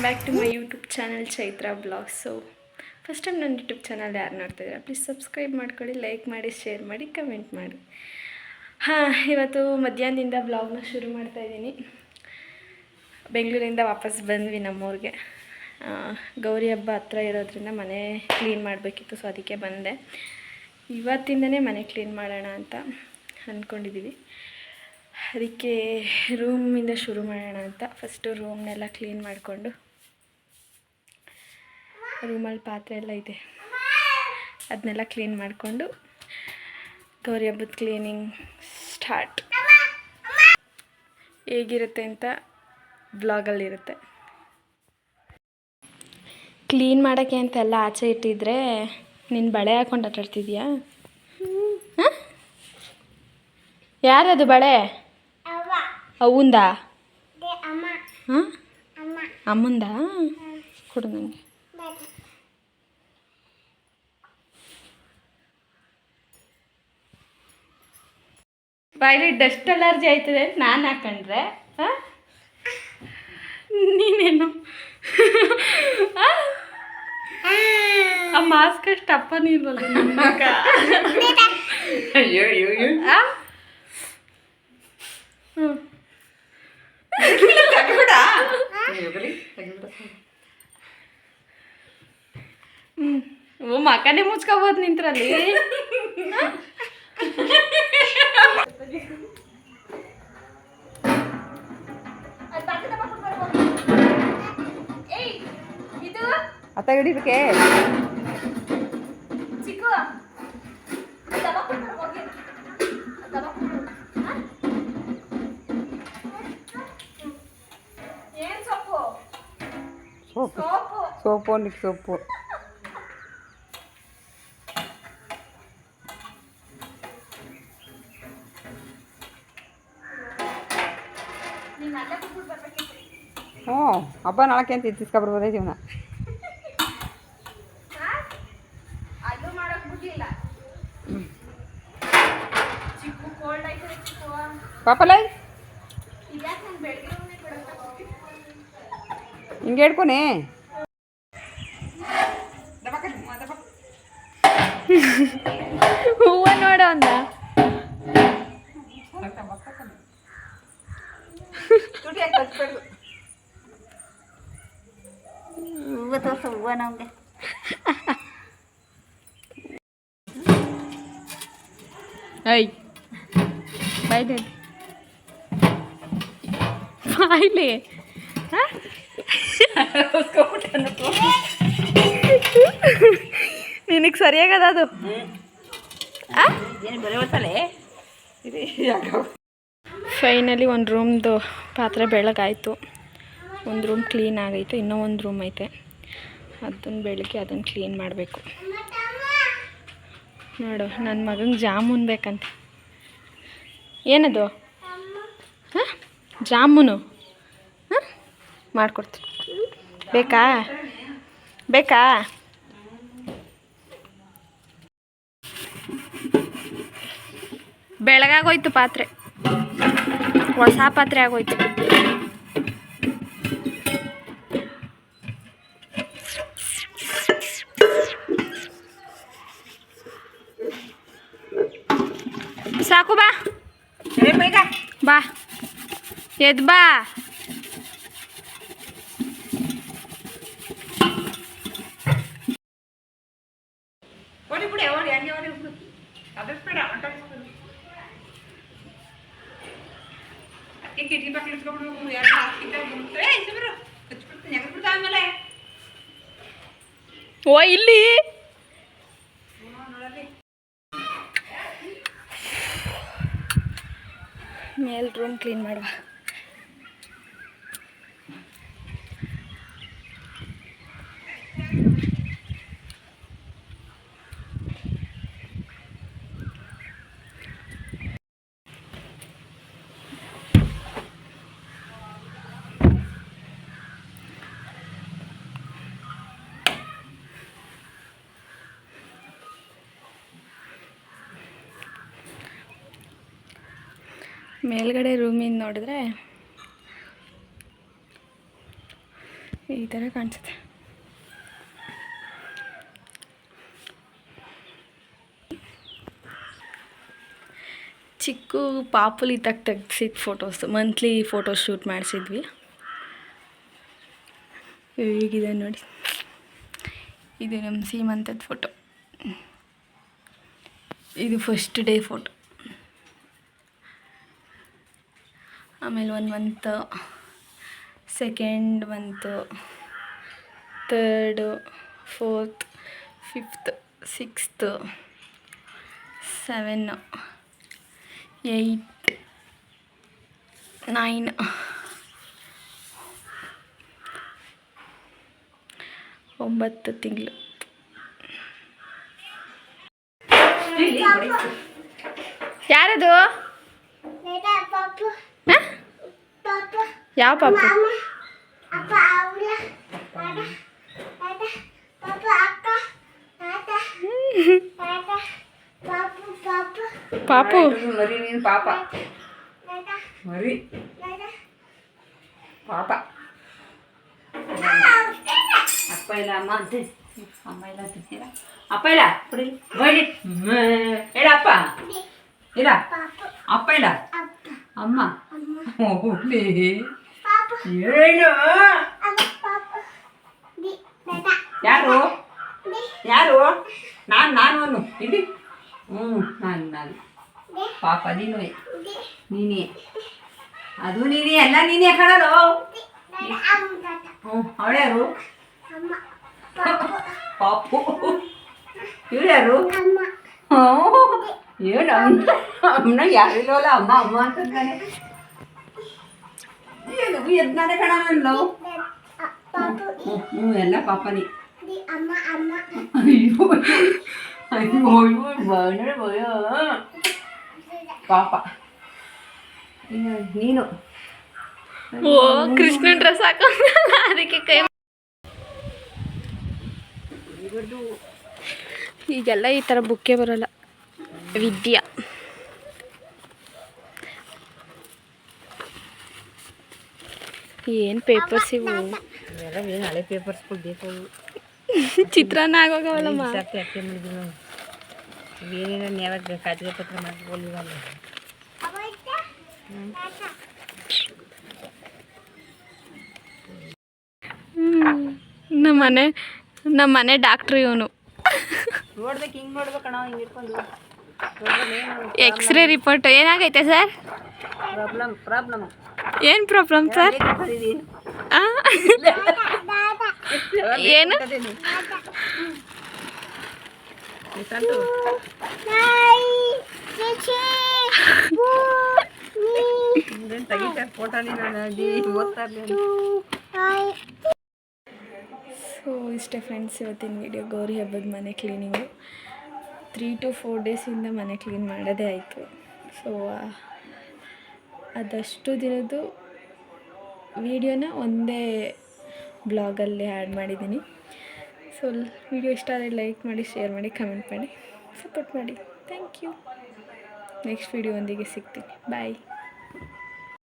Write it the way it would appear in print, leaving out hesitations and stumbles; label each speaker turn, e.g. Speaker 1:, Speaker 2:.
Speaker 1: Back to my YouTube channel Chaitra blogs. So first time ನನ್ನ YouTube channel ಯಾರು ನೋಡ್ತಾಯಿದ್ದೀರಾ, please subscribe ಮಾಡ್ಕೊಳ್ಳಿ, like ಮಾಡಿ, ಶೇರ್ ಮಾಡಿ, ಕಮೆಂಟ್ ಮಾಡಿ. ಇವತ್ತು ಮಧ್ಯಾಹ್ನದಿಂದ ಬ್ಲಾಗ್ನ ಶುರು ಮಾಡ್ತಾಯಿದ್ದೀನಿ. ಬೆಂಗಳೂರಿಂದ ವಾಪಸ್ ಬಂದ್ವಿ ನಮ್ಮೂರಿಗೆ. ಗೌರಿ ಹಬ್ಬ ಹತ್ರ ಇರೋದ್ರಿಂದ ಮನೆ ಕ್ಲೀನ್ ಮಾಡಬೇಕಿತ್ತು, ಸೊ ಅದಕ್ಕೆ ಬಂದೆ. ಇವತ್ತಿಂದನೇ ಮನೆ ಕ್ಲೀನ್ ಮಾಡೋಣ ಅಂತ ಅಂದ್ಕೊಂಡಿದ್ದೀವಿ. ಅದಕ್ಕೆ ರೂಮಿಂದ ಶುರು ಮಾಡೋಣ ಅಂತ ಫಸ್ಟು ರೂಮ್ನೆಲ್ಲ ಕ್ಲೀನ್ ಮಾಡಿಕೊಂಡು, ರೂಮಲ್ಲಿ ಪಾತ್ರೆ ಎಲ್ಲ ಇದೆ ಅದನ್ನೆಲ್ಲ ಕ್ಲೀನ್ ಮಾಡಿಕೊಂಡು ಗೌರಿ ಹಬ್ಬದ ಕ್ಲೀನಿಂಗ್ ಸ್ಟಾರ್ಟ್. ಹೇಗಿರುತ್ತೆ ಅಂತ ಬ್ಲಾಗಲ್ಲಿರುತ್ತೆ. ಕ್ಲೀನ್ ಮಾಡೋಕ್ಕೆ ಅಂತೆಲ್ಲ ಆಚೆ ಇಟ್ಟಿದ್ರೆ ನೀನು ಬಳೆ ಹಾಕ್ಕೊಂಡು ಆಟಾಡ್ತಿದ್ಯಾ? ಹಾಂ, ಯಾರದು ಬಳೆ? ಅವಂದಾ? ಹಾಂ, ಅಮ್ಮಂದಾ? ಕೊಡು ನನಗೆ. ಬಾಯಲ್ಲಿ ಡಸ್ಟ್ ಅಲರ್ಜಿ ಆಯ್ತದೆ ಅಂತ ನಾನು ಹಾಕೊಂಡ್ರೆ ನೀನೇನು ಆ ಮಾಸ್ಕ್ ಅಷ್ಟು ಅಪ್ಪ ನೀಲ್ವಲ್ಲ ನಿಮ್ಮಕ್ಕ. ಓ ಮಕ್ಕನೇ ಮುಚ್ಕೋಬೋದು ನಿಂತ್ರಲ್ಲಿ.
Speaker 2: ಅತ್ತ ಹಿಡಿಬೇಕೆ
Speaker 1: ಚಿಕ್ಕು ಏನು ಸೊಪ್ಪು?
Speaker 2: ಸೋಪು ನಿಕ್ ಸೊಪ್ಪು. ಹ್ಞೂ, ಹಬ್ಬ ನಾಳಕ್ಕೆ ಅಂತ ಇತ್ತಿಸ್ಕೊಬರ್ಬೋದೇ ಜೀವನ. ಪಾಪಲೈ ಹಿಂಗೆ ಹೇಳ್ಕೊನೆ.
Speaker 1: ಹೂವು ನೋಡ ಅಂದ.
Speaker 2: ಹೂವು ತೋರ್ಸ, ಹೂವು ನಮಗೆ.
Speaker 1: ಐ ಬಾಯ್ಲಿ ಬಾಯ್ಲಿ ನಿನಗೆ ಸರಿಯಾಗದ ಅದು. ಫೈನಲಿ ಒಂದು ರೂಮ್ದು ಪಾತ್ರೆ ಬೆಳಗಾಯಿತು, ಒಂದು ರೂಮ್ ಕ್ಲೀನ್ ಆಗೈತೆ, ಇನ್ನೂ ಒಂದು ರೂಮ್ ಐತೆ, ಅದನ್ನು ಬೆಳಗ್ಗೆ ಅದನ್ನು ಕ್ಲೀನ್ ಮಾಡಬೇಕು. ನೋಡು, ನನ್ನ ಮಗಂಗೆ ಜಾಮೂನ್ ಬೇಕಂತೆ. ಏನದು? ಹಾಂ, ಜಾಮೂನು. ಹಾಂ, ಮಾಡಿಕೊಡ್ತೀನಿ. ಬೇಕಾ? ಬೇಕಾ? ಬೆಳಗಾಗೋಯ್ತು ಪಾತ್ರೆ, ಹೊಸ ಪಾತ್ರೆ ಆಗೋಯ್ತು. ಸಾಕು, ಬಾ ಬಾ, ಎದ್ ಬಾ. ಓ ಇಲ್ಲಿ ಮೇಲ್ ರೂಮ್ ಕ್ಲೀನ್ ಮಾಡುವ. ಮೇಲ್ಗಡೆ ರೂಮಿಂದ ನೋಡಿದ್ರೆ ಈ ಥರ ಕಾಣಿಸುತ್ತೆ. ಚಿಕ್ಕು ಪಾಪುಲಿ ತೆಗ್ಸಿದ ಫೋಟೋಸ್, ಮಂತ್ಲಿ ಫೋಟೋ ಶೂಟ್ ಮಾಡಿಸಿದ್ವಿ. ಹೇಗಿದೆ ನೋಡಿ, ಇದು ನಮ್ಮ ಸೀಮಂತದ ಫೋಟೋ. ಇದು ಫಸ್ಟ್ ಡೇ ಫೋಟೋ. ಆಮೇಲೆ 1 month, 2nd month, 3rd, 4th, 5th, 6th, 7, 8, 9, 9 ತಿಂಗಳು. ಯಾರದು? ಯಾವ ಪಾಪು? ಪಾಪು
Speaker 2: ಮರಿ, ನೀನು ಪಾಪ ಮರಿ ಪಾಪ. ಅಪ್ಪ ಇಲ್ಲ ಅಮ್ಮ ಅಂತೆ, ಅಮ್ಮ ಇಲ್ಲ ಅಂತೀರ. ಅಪ್ಪ ಇಲ್ಲ ಕುಡಿ ಬಡಿ ಹೇಳಪ್ಪ ಇಲ್ಲ. ಅಪ್ಪ ಇಲ್ಲ ಅಮ್ಮ ಹೋಗ್ಲಿ ಏನು? ಯಾರು ಯಾರು? ನಾನು ಅನ್ನು ಇಲ್ಲಿ. ನಾನು ಪಾಪ ನೀನು, ನೀನೇ ಅದು ನೀನೇ, ಎಲ್ಲ ನೀನೇ ಕಣಲು. ಅವಳ್ಯಾರು? ಪಾಪು. ಇವ್ರು ಯಾರು? ಏನು ಅಮ್ಮನ ಯಾರಿಲ್ಲವಲ್ಲ, ಅಮ್ಮ ಅಮ್ಮ ಅಂತಂದಾನೆ. ಏನು ಎದ್ನಾನೆ ಕಣ ನನ್ಲು. ಎಲ್ಲ ಪಾಪನಿ. ಅಯ್ಯೋ ಅಯ್ಯೋ ಅಯ್ಯೋ ಭಯ ಪಾಪ. ನೀನು
Speaker 1: ಓ ಕೃಷ್ಣ ಡ್ರೆಸ್ ಹಾಕೊಂಡ ಅದಕ್ಕೆ ಕೈ. ಈಗೆಲ್ಲ ಈ ಥರ ಬುಕ್ಕೆ ಬರೋಲ್ಲ. ವಿದ್ಯಾ ಏನು ಪೇಪರ್ಸ್ ಇವು?
Speaker 2: ಏನು ಹಳೆ ಪೇಪರ್ಸ್ಗಳು ಬೇಕು.
Speaker 1: ಚಿತ್ರಾನ್ನ ಆಗೋಗವಲ್ಲಮ್ಮ.
Speaker 2: ಅಷ್ಟೇ ಮಾಡಿದ್ವಿ ನಾವು. ಏನೇನು ಯಾವಾಗ ಕಾಜಿಗೆ ಪತ್ರ ಮಾಡ್ಕೊಳ್ಳಿವಲ್ಲ.
Speaker 1: ನಮ್ಮ ಮನೆ ಡಾಕ್ಟ್ರು ಇವನು.
Speaker 2: ನೋಡ್ಬೇಕು, ಹಿಂಗೆ ನೋಡ್ಬೇಕು ನಾವು, ಹಿಂಗೆ ಇಟ್ಕೊಂಡು
Speaker 1: ಎಕ್ಸ್ರೇ ರಿಪೋರ್ಟ್ ಏನಾಗೈತೆ ಸರ್?
Speaker 2: ಪ್ರಾಬ್ಲಮ್
Speaker 1: ಏನು ಪ್ರಾಬ್ಲಮ್ ಸರ್? ಏನು? ಸೊ ಇಷ್ಟೇ ಫ್ರೆಂಡ್ಸ್, ಇವತ್ತಿನ ವಿಡಿಯೋ ಗೌರಿ ಹಬ್ಬದ ಮನೆ ಕ್ಲೀನಿಂಗು. 3 to 4 ಡೇಸಿಂದ ಮನೆ ಕ್ಲೀನ್ ಮಾಡೋದೇ ಆಯಿತು. ಸೊ ಅದಷ್ಟು ದಿನದ್ದು ವಿಡಿಯೋನ ಒಂದೇ ಬ್ಲಾಗಲ್ಲಿ ಆ್ಯಡ್ ಮಾಡಿದ್ದೀನಿ. ಸೊ ವಿಡಿಯೋ ಇಷ್ಟ ಆದರೆ ಲೈಕ್ ಮಾಡಿ, ಶೇರ್ ಮಾಡಿ, ಕಮೆಂಟ್ ಮಾಡಿ, ಸಪೋರ್ಟ್ ಮಾಡಿ. Thank you. ನೆಕ್ಸ್ಟ್ ವಿಡಿಯೋ ಒಂದಿಗೆ ಸಿಗ್ತೀನಿ. ಬಾಯ್.